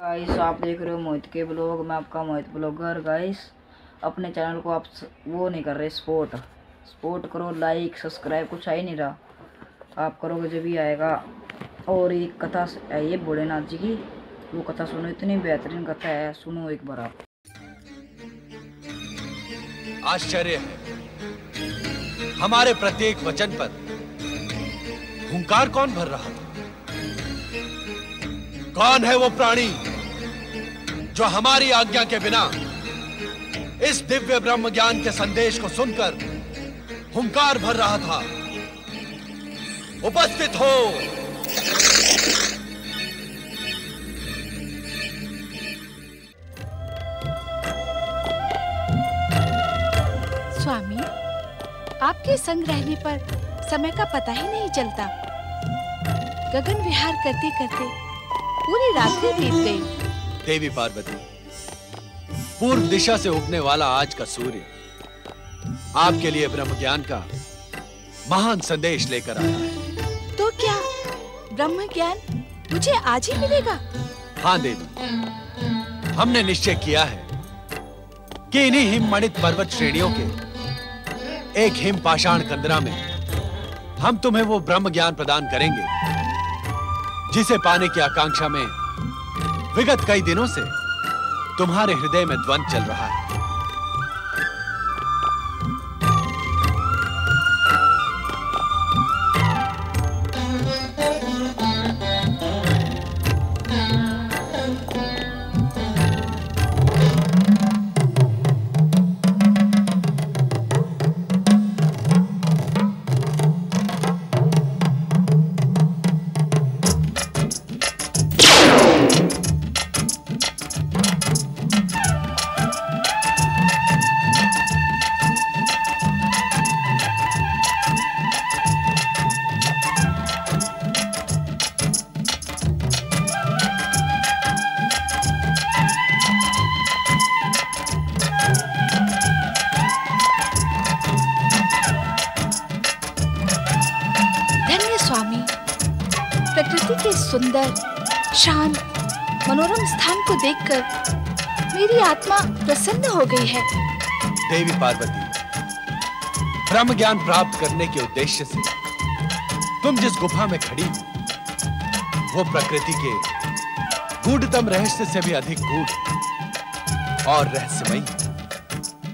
Guys आप देख रहे हो मोहित के ब्लॉग। मैं आपका मोहित ब्लॉगर। गाइस अपने चैनल को आप वो नहीं कर रहे, सपोर्ट करो, लाइक सब्सक्राइब कुछ आ ही नहीं रहा। आप करोगे जब भी आएगा। और एक कथा है ये भोलेनाथ जी की, वो कथा सुनो, इतनी बेहतरीन कथा है, सुनो एक बार आप। आश्चर्य है हमारे प्रत्येक वचन पर हुंकार कौन भर रहा था? कौन है वो प्राणी जो हमारी आज्ञा के बिना इस दिव्य ब्रह्म ज्ञान के संदेश को सुनकर हुंकार भर रहा था? उपस्थित हो। स्वामी, आपके संग रहने पर समय का पता ही नहीं चलता। गगन विहार करते करते पूरी रात्रि बीत गई। देवी पार्वती, पूर्व दिशा से उगने वाला आज का सूर्य आपके लिए ब्रह्म ज्ञान का महान संदेश लेकर आया है। तो क्या ब्रह्म ज्ञान मुझे आज ही मिलेगा? हाँ देवी, हमने निश्चय किया है कि इन्हीं हिममणित पर्वत श्रेणियों के एक हिम पाषाण कंदरा में हम तुम्हें वो ब्रह्म ज्ञान प्रदान करेंगे जिसे पाने की आकांक्षा में विगत कई दिनों से तुम्हारे हृदय में द्वंद्व चल रहा है। प्रकृति के सुंदर, शांत, मनोरम स्थान को देखकर मेरी आत्मा प्रसन्न हो गई है। देवी पार्वती, ब्रह्म ज्ञान प्राप्त करने के उद्देश्य से तुम जिस गुफा में खड़ी हो वो प्रकृति के गूढ़तम रहस्य से भी अधिक गूढ़ और रहस्यमयी है।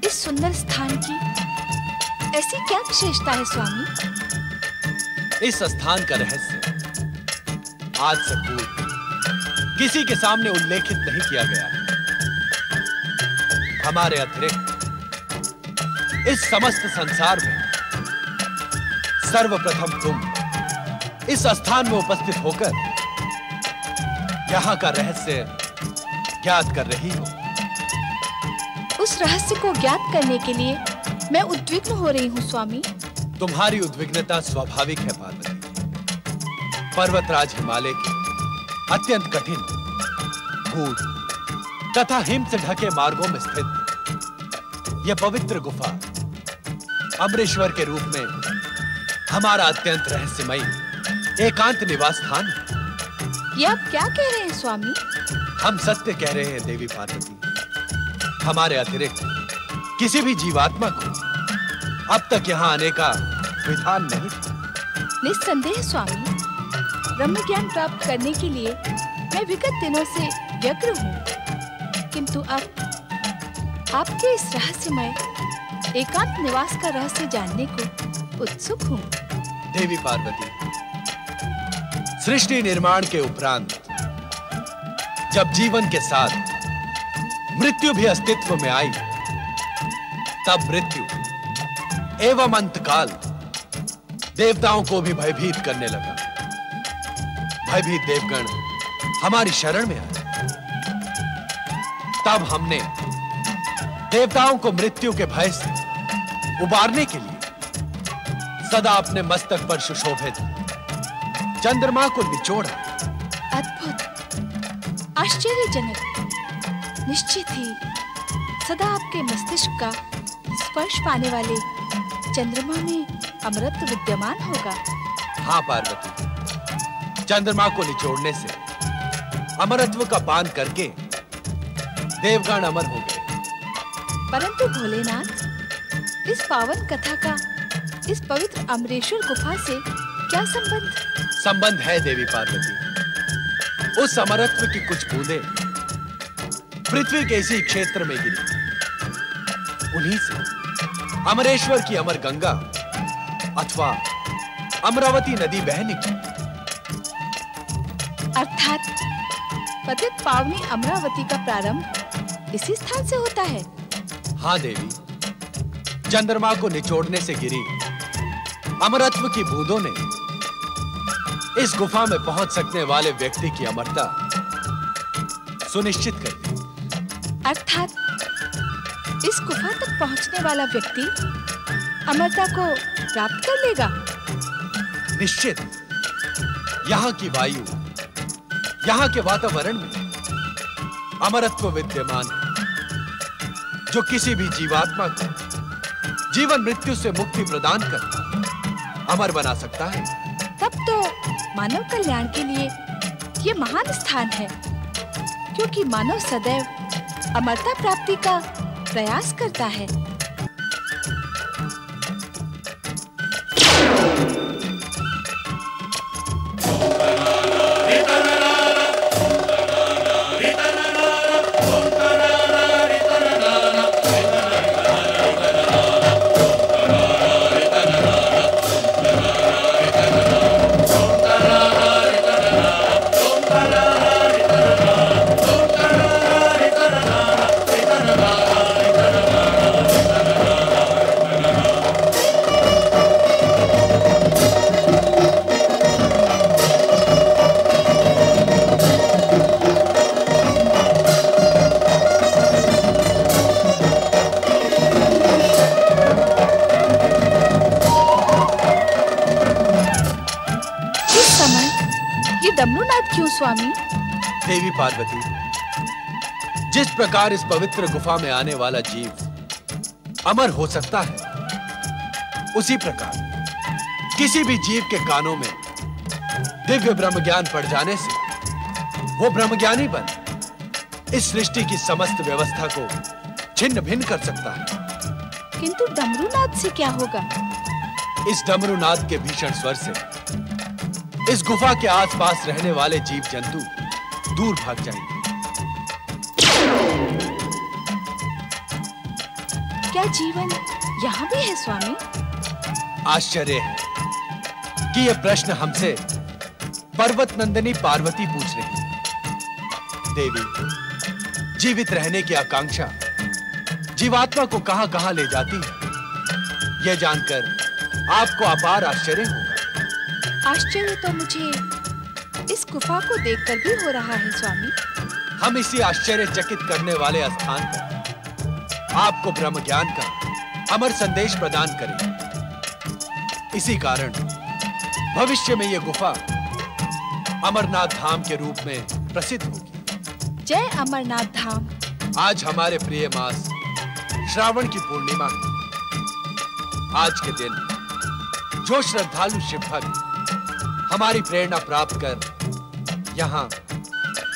इस सुंदर स्थान की ऐसी क्या विशेषता है स्वामी? इस स्थान का रहस्य आज से पूर्व किसी के सामने उल्लेखित नहीं किया गया है। हमारे अतिरिक्त इस समस्त संसार में सर्वप्रथम तुम इस स्थान में उपस्थित होकर यहां का रहस्य ज्ञात कर रही हो। उस रहस्य को ज्ञात करने के लिए मैं उद्विग्न हो रही हूँ स्वामी। तुम्हारी उद्विग्नता स्वाभाविक है पार्वती। पर्वतराज हिमालय के अत्यंत कठिन, गूढ़ तथा हिम से ढके मार्गों में स्थित यह पवित्र गुफा अमरेश्वर के रूप में हमारा अत्यंत रहस्यमयी एकांत निवास स्थान है। ये आप क्या कह रहे हैं स्वामी? हम सत्य कह रहे हैं देवी पार्वती। हमारे अतिरिक्त किसी भी जीवात्मा को अब तक यहाँ आने का विधान नहीं था। निस्संदेह स्वामी, ब्रह्म ज्ञान प्राप्त करने के लिए मैं विगत दिनों से व्यग्र हूँ, किंतु अब आपके इस रहस्यमय एकांत निवास का रहस्य जानने को उत्सुक हूँ। देवी पार्वती, सृष्टि निर्माण के उपरांत जब जीवन के साथ मृत्यु भी अस्तित्व में आई, तब मृत्यु एवं अंतकाल देवताओं को भी भयभीत करने लगा। भयभीत देवगण हमारी शरण में आए। तब हमने देवताओं को मृत्यु के भय से उबारने के लिए सदा अपने मस्तक पर सुशोभित चंद्रमा को निचोड़ा। अद्भुत, आश्चर्यजनक। निश्चित ही सदा आपके मस्तिष्क का स्पर्श पाने वाले चंद्रमा में अमृत विद्यमान होगा। हाँ पार्वती, चंद्रमा को निचोड़ने से अमरत्व का पान करके देवगण अमर हो गए। परंतु भोलेनाथ, इस पावन कथा का इस पवित्र अमरेश्वर गुफा से क्या संबंध? संबंध है देवी पार्वती। उस अमरत्व की कुछ बूंदें पृथ्वी के इसी क्षेत्र में गिरी। उन्हीं से अमरेश्वर की अमर गंगा अथवा अमरावती नदी बह निकली। अर्थात पतित पावनी अमरावती का प्रारंभ इसी स्थान से होता है। हाँ देवी, चंद्रमा को निचोड़ने से गिरी अमरत्व की बूंदों ने इस गुफा में पहुंच सकने वाले व्यक्ति की अमरता सुनिश्चित कर दी। अर्थात इस गुफा तक पहुंचने वाला व्यक्ति अमरता को प्राप्त कर लेगा। निश्चित। यहाँ की वायु, यहाँ के वातावरण में अमरत्व विद्यमान है, जो किसी भी जीवात्मा को जीवन मृत्यु से मुक्ति प्रदान कर अमर बना सकता है। तब तो मानव कल्याण के लिए ये महान स्थान है, क्योंकि मानव सदैव अमरता प्राप्ति का प्रयास करता है। क्यों स्वामी? देवी पार्वती, जिस प्रकार इस पवित्र गुफा में आने वाला जीव अमर हो सकता है, उसी प्रकार किसी भी जीव के कानों में दिव्य ब्रह्म ज्ञान पड़ जाने से वो ब्रह्मज्ञानी बन इस सृष्टि की समस्त व्यवस्था को छिन्न भिन्न कर सकता है। किंतु डमरूनाद से क्या होगा? इस डमरूनाद के भीषण स्वर से इस गुफा के आसपास रहने वाले जीव जंतु दूर भाग जाएंगे। क्या जीवन यहाँ भी है स्वामी? आश्चर्य है कि यह प्रश्न हमसे पर्वत नंदिनी पार्वती पूछ रही है। देवी, जीवित रहने की आकांक्षा जीवात्मा को कहां-कहां ले जाती है, यह जानकर आपको अपार आश्चर्य होगा। आश्चर्य तो मुझे इस गुफा को देखकर भी हो रहा है स्वामी। हम इसी आश्चर्यचकित करने वाले स्थान पर आपको ब्रह्म ज्ञान का अमर संदेश प्रदान करेंगे। इसी कारण भविष्य में यह गुफा अमरनाथ धाम के रूप में प्रसिद्ध होगी। जय अमरनाथ धाम। आज हमारे प्रिय मास श्रावण की पूर्णिमा है। आज के दिन जो श्रद्धालु शिव भक्त हमारी प्रेरणा प्राप्त कर यहाँ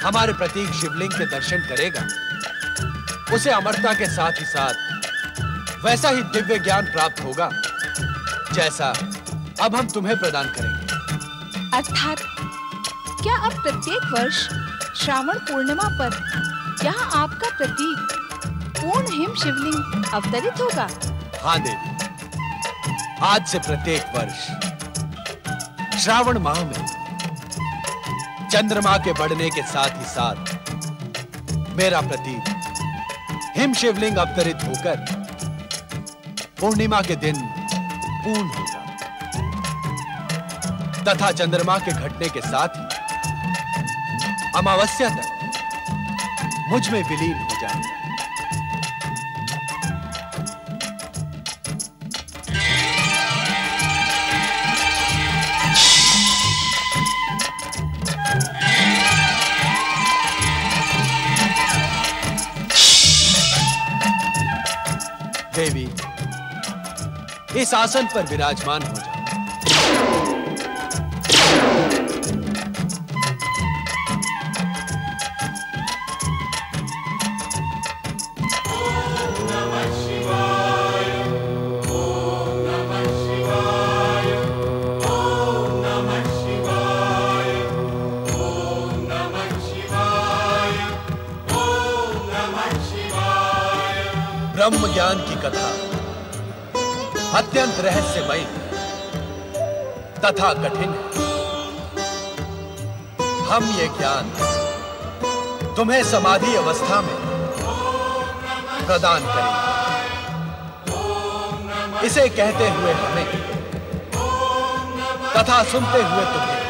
हमारे प्रतीक शिवलिंग के दर्शन करेगा, उसे अमरता के साथ ही साथ वैसा ही दिव्य ज्ञान प्राप्त होगा जैसा अब हम तुम्हें प्रदान करेंगे। अर्थात क्या अब प्रत्येक वर्ष श्रावण पूर्णिमा पर यहाँ आपका प्रतीक पूर्ण हिम शिवलिंग अवतरित होगा? हाँ देवी, आज से प्रत्येक वर्ष श्रावण माह में चंद्रमा के बढ़ने के साथ ही साथ मेरा प्रतीक हिम शिवलिंग अवतरित होकर पूर्णिमा के दिन पूर्ण होगा तथा चंद्रमा के घटने के साथ ही अमावस्या तक मुझ में विलीन हो जाएगा। देवी, इस आसन पर विराजमान हो जाओ। ब्रह्म ज्ञान की कथा अत्यंत रहस्यमय तथा कठिन है। हम ये ज्ञान तुम्हें समाधि अवस्था में प्रदान करेंगे। इसे कहते हुए हमें तथा सुनते हुए तुम्हें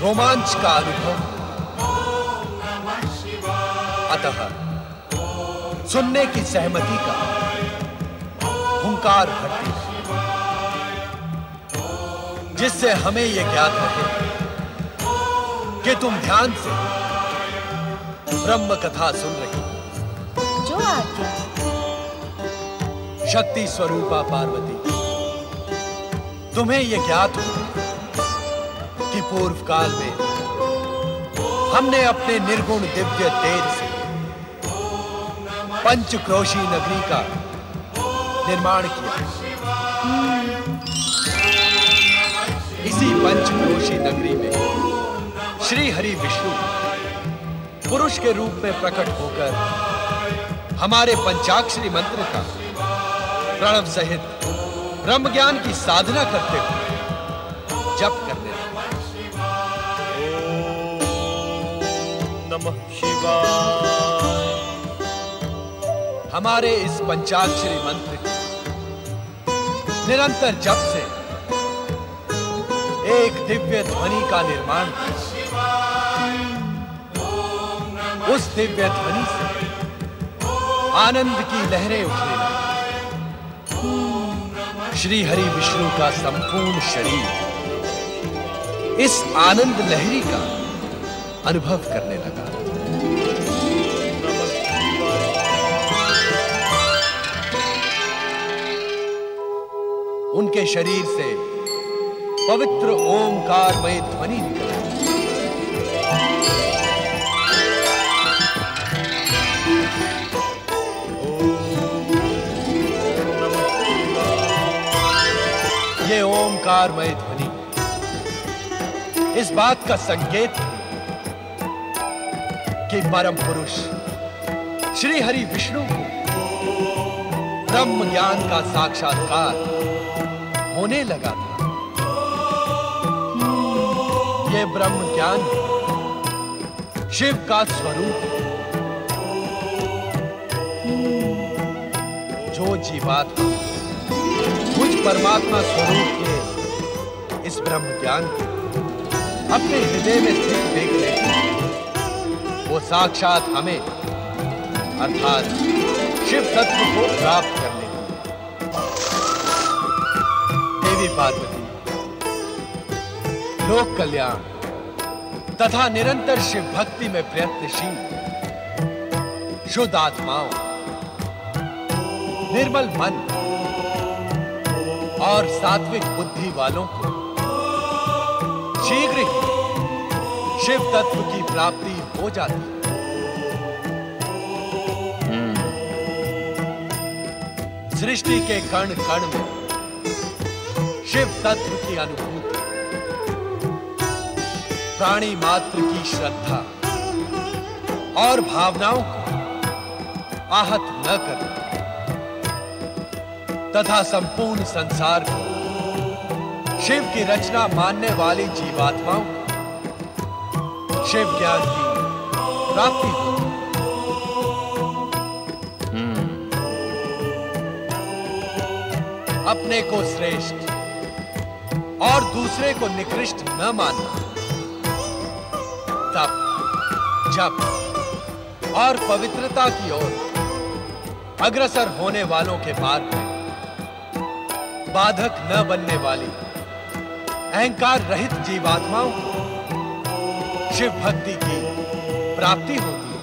रोमांच का अनुभव, अतः सुनने की सहमति का हुंकार भरती है, जिससे हमें यह ज्ञात रहे कि तुम ध्यान से ब्रह्म कथा सुन रही हो। जो आज्ञा। शक्ति स्वरूपा पार्वती, तुम्हें यह ज्ञात हो कि पूर्व काल में हमने अपने निर्गुण दिव्य तेज से पंचक्रोशी नगरी का निर्माण किया। इसी पंचक्रोशी नगरी में श्री हरि विष्णु पुरुष के रूप में प्रकट होकर हमारे पंचाक्षरी मंत्र का प्रणव सहित ब्रह्म ज्ञान की साधना करते हुए जप करने लगे। ओम नमः शिवाय। हमारे इस पंचाक्षरी मंत्र के निरंतर जप से एक दिव्य ध्वनि का निर्माण हुआ। उस दिव्य ध्वनि से आनंद की लहरें उठने लगी। श्री हरि विष्णु का संपूर्ण शरीर इस आनंद लहरी का अनुभव करने लगा। उनके शरीर से पवित्र ओंकारमय ध्वनि निकली। ये ओंकारमय ध्वनि इस बात का संकेत है कि परम पुरुष श्री हरि विष्णु को ब्रह्म ज्ञान का साक्षात्कार होने लगा था। ये ब्रह्म ज्ञान शिव का स्वरूप है। जो जीवात्मा मुझ परमात्मा स्वरूप के इस ब्रह्म ज्ञान को अपने हृदय में स्थित देख ले, वो साक्षात हमें अर्थात शिव तत्व को प्राप्त कर ले। देवी पार्वती लोक कल्याण तथा निरंतर शिव भक्ति में प्रयत्नशील शुद्ध आत्माओं, निर्मल मन और सात्विक बुद्धि वालों को शीघ्र ही शिव तत्व की प्राप्ति हो जाती है। सृष्टि के कण कण में शिव तत्व की अनुभूति, प्राणी मात्र की श्रद्धा और भावनाओं को आहत न कर तथा संपूर्ण संसार को शिव की रचना मानने वाली जीवात्माओं को शिव ज्ञान की प्राप्ति होती। अपने को श्रेष्ठ और दूसरे को निकृष्ट न मानना, तप, जप और पवित्रता की ओर अग्रसर होने वालों के मार्ग में बाधक न बनने वाली अहंकार रहित जीवात्माओं को शिव भक्ति की प्राप्ति होती है।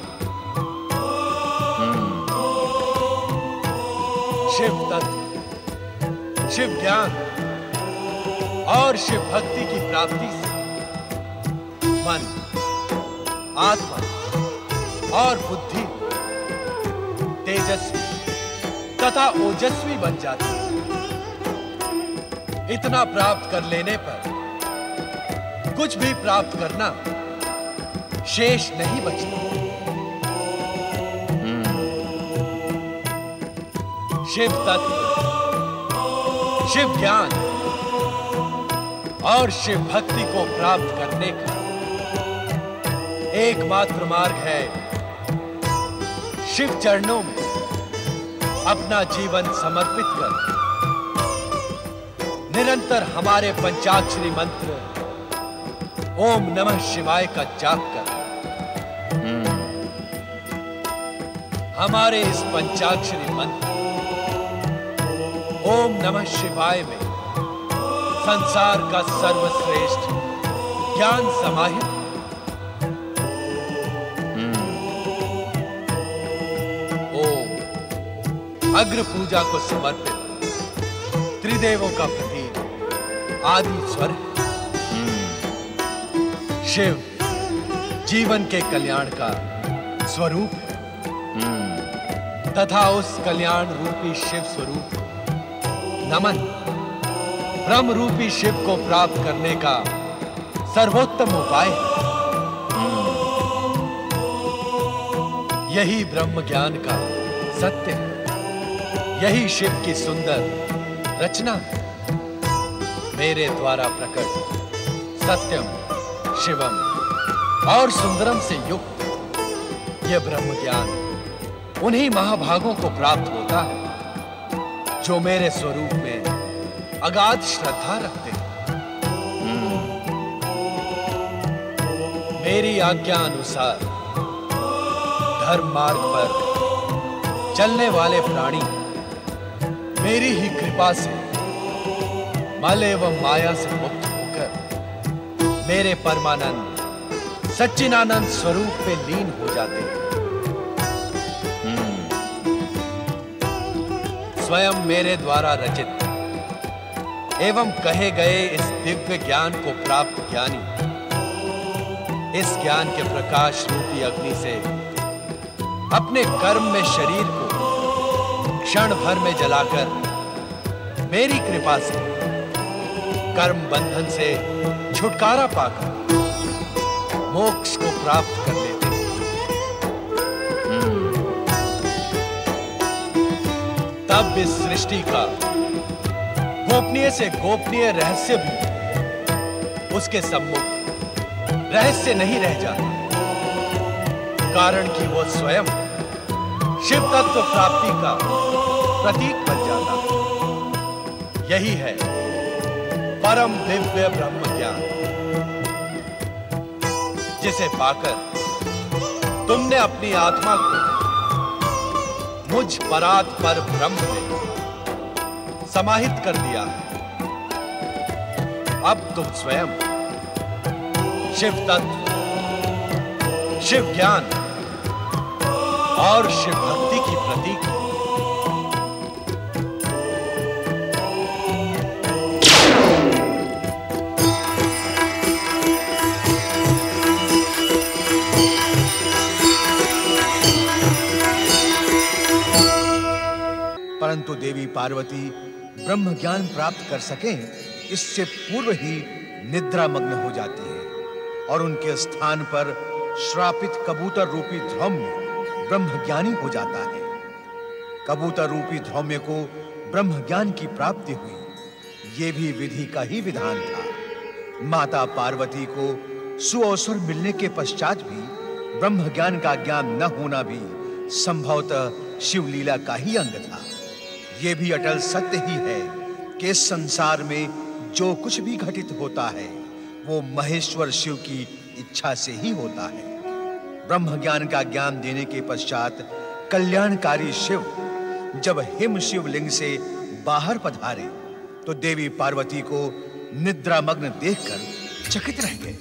शिव तत्व, शिव ज्ञान और शिव भक्ति की प्राप्ति से मन, आत्मा और बुद्धि तेजस्वी तथा ओजस्वी बन जाती है। इतना प्राप्त कर लेने पर कुछ भी प्राप्त करना शेष नहीं बचता। शिव तत्व, शिव ज्ञान और शिव भक्ति को प्राप्त करने का एकमात्र मार्ग है शिव चरणों में अपना जीवन समर्पित कर निरंतर हमारे पंचाक्षरी मंत्र ओम नमः शिवाय का जाप कर। हमारे इस पंचाक्षरी मंत्र ओम नमः शिवाय में संसार का सर्वश्रेष्ठ ज्ञान समाहित है। ओम अग्र पूजा को समर्पित त्रिदेवों का प्रतीक आदि स्वर है। शिव जीवन के कल्याण का स्वरूप है तथा उस कल्याण रूपी शिव स्वरूप नमन ब्रह्म रूपी शिव को प्राप्त करने का सर्वोत्तम उपाय है। यही ब्रह्म ज्ञान का सत्य है, यही शिव की सुंदर रचना है। मेरे द्वारा प्रकट सत्यम शिवम और सुंदरम से युक्त यह ब्रह्म ज्ञान उन्हीं महाभागों को प्राप्त होता है जो मेरे स्वरूप में अगाध श्रद्धा रखते हैं। मेरी आज्ञा अनुसार धर्म मार्ग पर चलने वाले प्राणी मेरी ही कृपा से मल एवं माया से मुक्त होकर मेरे परमानंद सच्चिदानंद स्वरूप में लीन हो जाते हैं। स्वयं मेरे द्वारा रचित एवं कहे गए इस दिव्य ज्ञान को प्राप्त ज्ञानी इस ज्ञान के प्रकाश रूपी अग्नि से अपने कर्म में शरीर को क्षण भर में जलाकर मेरी कृपा से कर्म बंधन से छुटकारा पाकर मोक्ष को प्राप्त कर लेते हैं। तब इस सृष्टि का गोपनीय से गोपनीय रहस्य भी उसके सम्मुख रहस्य नहीं रह जाता, कारण कि वो स्वयं शिव तत्व प्राप्ति का प्रतीक बन जाता है। यही है परम दिव्य ब्रह्म ज्ञान जिसे पाकर तुमने अपनी आत्मा को मुझ परात पर ब्रह्म में समाहित कर दिया है। अब तुम स्वयं शिव तत्व, शिव ज्ञान और शिव भक्ति की प्रतीक हो। परंतु देवी पार्वती ब्रह्म ज्ञान प्राप्त कर सकें इससे पूर्व ही निद्रा मग्न हो जाती है और उनके स्थान पर श्रापित कबूतर रूपी ध्रौम्य ब्रह्म ज्ञानी हो जाता है। कबूतर रूपी ध्रौम्य को ब्रह्म ज्ञान की प्राप्ति हुई, ये भी विधि का ही विधान था। माता पार्वती को सुअवसर मिलने के पश्चात भी ब्रह्म ज्ञान का ज्ञान न होना भी संभवतः शिवलीला का ही अंग था। ये भी अटल सत्य ही है कि इस संसार में जो कुछ भी घटित होता है वो महेश्वर शिव की इच्छा से ही होता है। ब्रह्म ज्ञान का ज्ञान देने के पश्चात कल्याणकारी शिव जब हिम शिवलिंग से बाहर पधारे तो देवी पार्वती को निद्रामग्न देखकर चकित रह गए।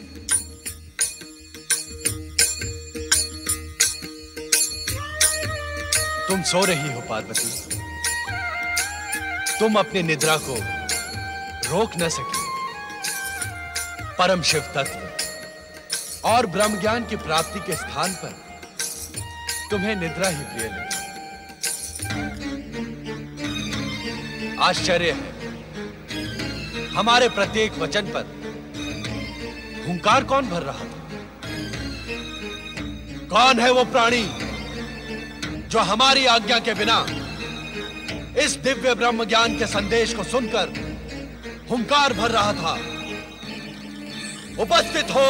तुम सो रही हो पार्वती, तुम अपनी निद्रा को रोक न सकी। परम शिव तत्व और ब्रह्म ज्ञान की प्राप्ति के स्थान पर तुम्हें निद्रा ही प्रिय लगी। आश्चर्य है, हमारे प्रत्येक वचन पर हुंकार कौन भर रहा था? कौन है वो प्राणी जो हमारी आज्ञा के बिना इस दिव्य ब्रह्म ज्ञान के संदेश को सुनकर हुंकार भर रहा था। उपस्थित हो।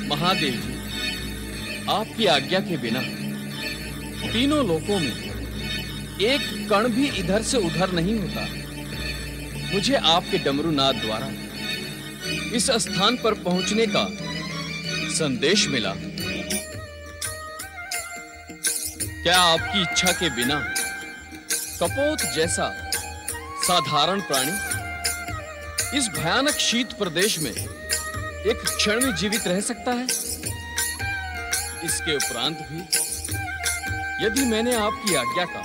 महादेव जी, आपकी आज्ञा के बिना तीनों लोकों में एक कण भी इधर से उधर नहीं होता। मुझे आपके डमरू नाद द्वारा इस स्थान पर पहुंचने का संदेश मिला। क्या आपकी इच्छा के बिना कपोत जैसा साधारण प्राणी इस भयानक शीत प्रदेश में एक क्षण में जीवित रह सकता है? इसके उपरांत भी यदि मैंने आपकी आज्ञा का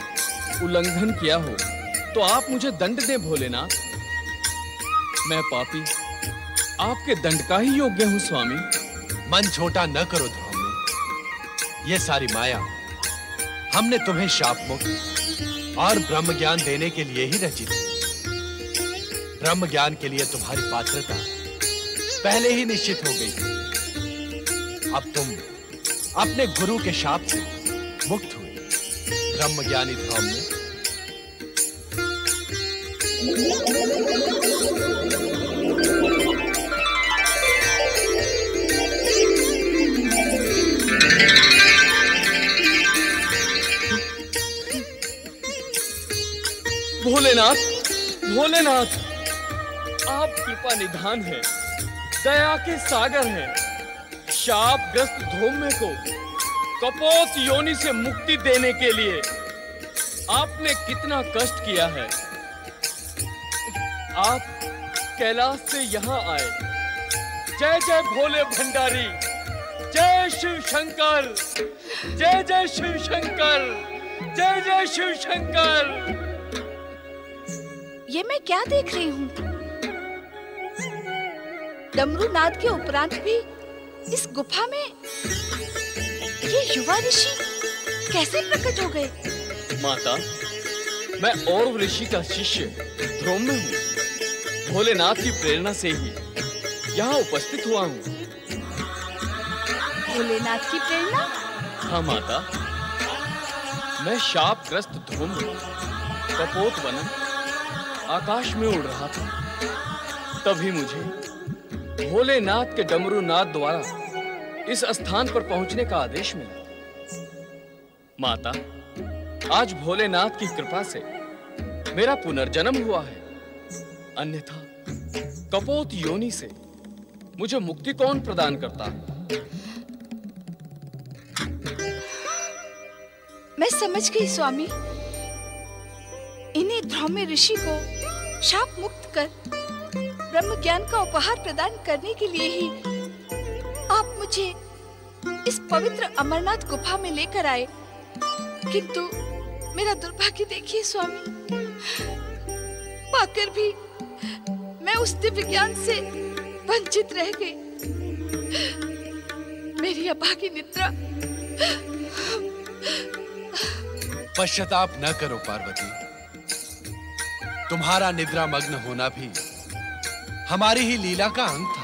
उल्लंघन किया हो तो आप मुझे दंड दें भोलेनाथ। मैं पापी आपके दंड का ही योग्य हूं स्वामी। मन छोटा न करो ध्रुव। ये सारी माया हमने तुम्हें शाप मुक्त और ब्रह्म ज्ञान देने के लिए ही रची थी। ब्रह्म ज्ञान के लिए तुम्हारी पात्रता पहले ही निश्चित हो गई थी। अब तुम अपने गुरु के शाप से मुक्त हुए। ब्रह्म ज्ञानी ध्रुव ने भोलेनाथ, भोलेनाथ, आप कृपा निधान हैं, दया के सागर हैं। शापग्रस्त धौम्य को कपोत योनि से मुक्ति देने के लिए आपने कितना कष्ट किया है। आप कैलाश से यहाँ आए। जय जय भोले भंडारी, जय शिव शंकर, जय जय शिव शंकर, जय जय शिव शंकर। ये मैं क्या देख रही हूँ? डमरू नाद के उपरांत भी इस गुफा में ये युवा ऋषि कैसे प्रकट हो गए? माता, मैं और ऋषि का शिष्य ध्रुव हूँ। भोलेनाथ की प्रेरणा से ही यहाँ उपस्थित हुआ हूँ। भोलेनाथ की प्रेरणा? हाँ माता, मैं शापग्रस्त ध्रुव कपोत बनन आकाश में उड़ रहा था। तभी मुझे भोलेनाथ के डमरू नाद द्वारा इस स्थान पर पहुंचने का आदेश मिला। माता, आज भोलेनाथ की कृपा से मेरा पुनर्जन्म हुआ है। अन्यथा कपोत योनि से मुझे मुक्ति कौन प्रदान करता? मैं समझ गई स्वामी। इन्हीं ध्रुव ऋषि को शाप मुक्त कर ब्रह्म ज्ञान का उपहार प्रदान करने के लिए ही आप मुझे इस पवित्र अमरनाथ गुफा में लेकर आए। किंतु मेरा दुर्भाग्य देखिए स्वामी, पाकर भी मैं उस दिव्य ज्ञान से वंचित रह गई। मेरी अभागी निद्रा। पश्चाताप न करो पार्वती। तुम्हारा निद्रा मग्न होना भी हमारी ही लीला का अंग था।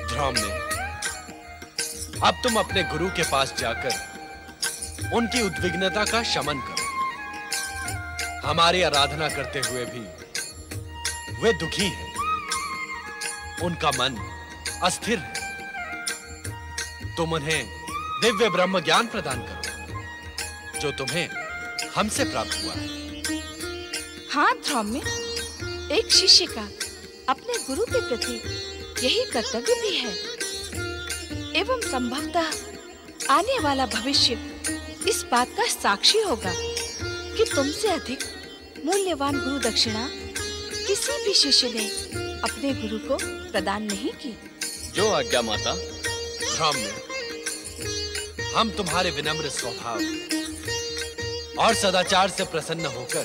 ध्रुव ने, अब तुम अपने गुरु के पास जाकर उनकी उद्विग्नता का शमन करो। हमारी आराधना करते हुए भी वे दुखी हैं। उनका मन अस्थिर है। तुम उन्हें दिव्य ब्रह्म ज्ञान प्रदान करो जो तुम्हें हमसे प्राप्त हुआ है। हाँ ध्रुव में एक शिष्य का अपने गुरु के प्रति यही कर्तव्य भी है। एवं संभवतः आने वाला भविष्य इस बात का साक्षी होगा कि तुमसे अधिक मूल्यवान गुरु दक्षिणा किसी भी शिष्य ने अपने गुरु को प्रदान नहीं की। जो आज्ञा माता। ध्रुव में, हम तुम्हारे विनम्र स्वभाव और सदाचार से प्रसन्न होकर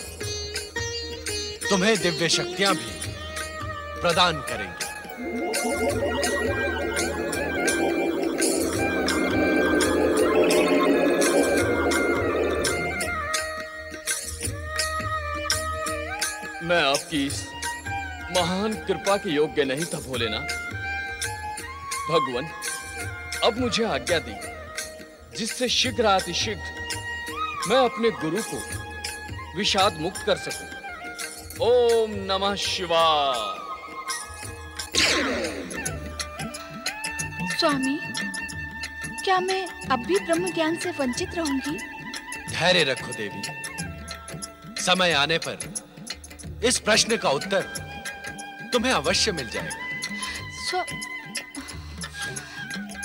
तुम्हें दिव्य शक्तियां भी प्रदान करेंगे। मैं आपकी इस महान कृपा के योग्य नहीं था भोलेनाथ। भगवान, अब मुझे आज्ञा दी जिससे शीघ्र अतिशीघ्र मैं अपने गुरु को विषाद मुक्त कर सकूं। ओम नमः शिवाय। स्वामी, क्या मैं अब भी ब्रह्म ज्ञान से वंचित रहूंगी? धैर्य रखो देवी, समय आने पर इस प्रश्न का उत्तर तुम्हें अवश्य मिल जाएगा।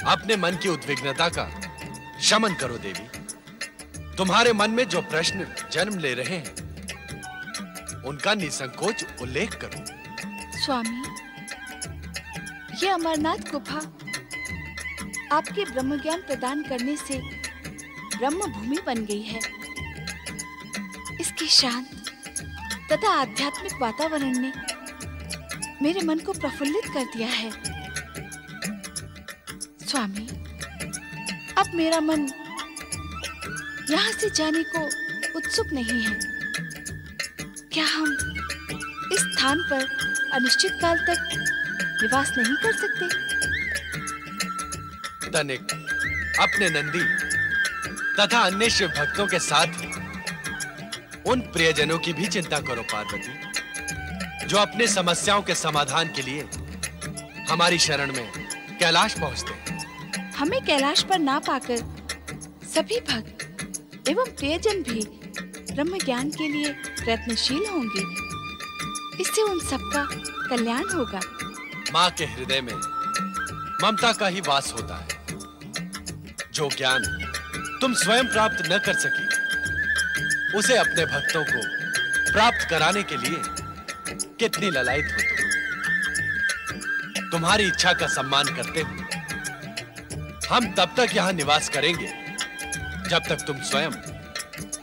अपने मन की उद्विग्नता का शमन करो देवी। तुम्हारे मन में जो प्रश्न जन्म ले रहे हैं उनका निसंकोच उल्लेख करो। स्वामी, ये अमरनाथ गुफा आपके ब्रह्म ज्ञान प्रदान करने से ब्रह्म भूमि बन गई है। इसके शांत तथा आध्यात्मिक वातावरण ने मेरे मन को प्रफुल्लित कर दिया है। स्वामी, अब मेरा मन यहाँ से जाने को उत्सुक नहीं है। क्या हम इस स्थान पर अनिश्चित काल तक निवास नहीं कर सकते? तनिक अपने नंदी तथा अन्य शिव भक्तों के साथ ही उन प्रियजनों की भी चिंता करो पार्वती, जो अपने समस्याओं के समाधान के लिए हमारी शरण में कैलाश पहुंचते हैं। हमें कैलाश पर ना पाकर सभी भक्त एवं प्रियजन भी ब्रह्म ज्ञान के लिए प्रयत्नशील होंगे। इससे उन सबका कल्याण होगा। माँ के हृदय में ममता का ही वास होता है। जो ज्ञान तुम स्वयं प्राप्त न कर सकी, उसे अपने भक्तों को प्राप्त कराने के लिए कितनी ललायत हो तुम। तुम्हारी इच्छा का सम्मान करते हुए हम तब तक यहाँ निवास करेंगे जब तक तुम स्वयं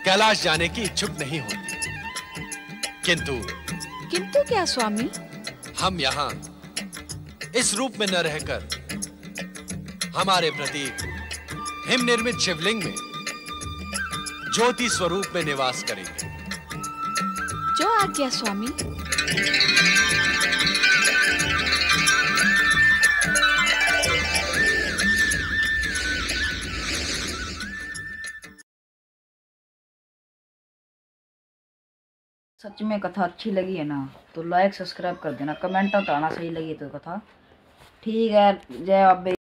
कैलाश जाने की इच्छुक नहीं होती। किंतु क्या स्वामी? हम यहाँ इस रूप में न रहकर हमारे प्रति हिम निर्मित शिवलिंग में ज्योति स्वरूप में निवास करेंगे। जो आज्ञा स्वामी। सच में कथा अच्छी लगी है ना तो लाइक सब्सक्राइब कर देना, कमेंट तो आना सही लगी तो कथा। ठीक है, जय अम्बे।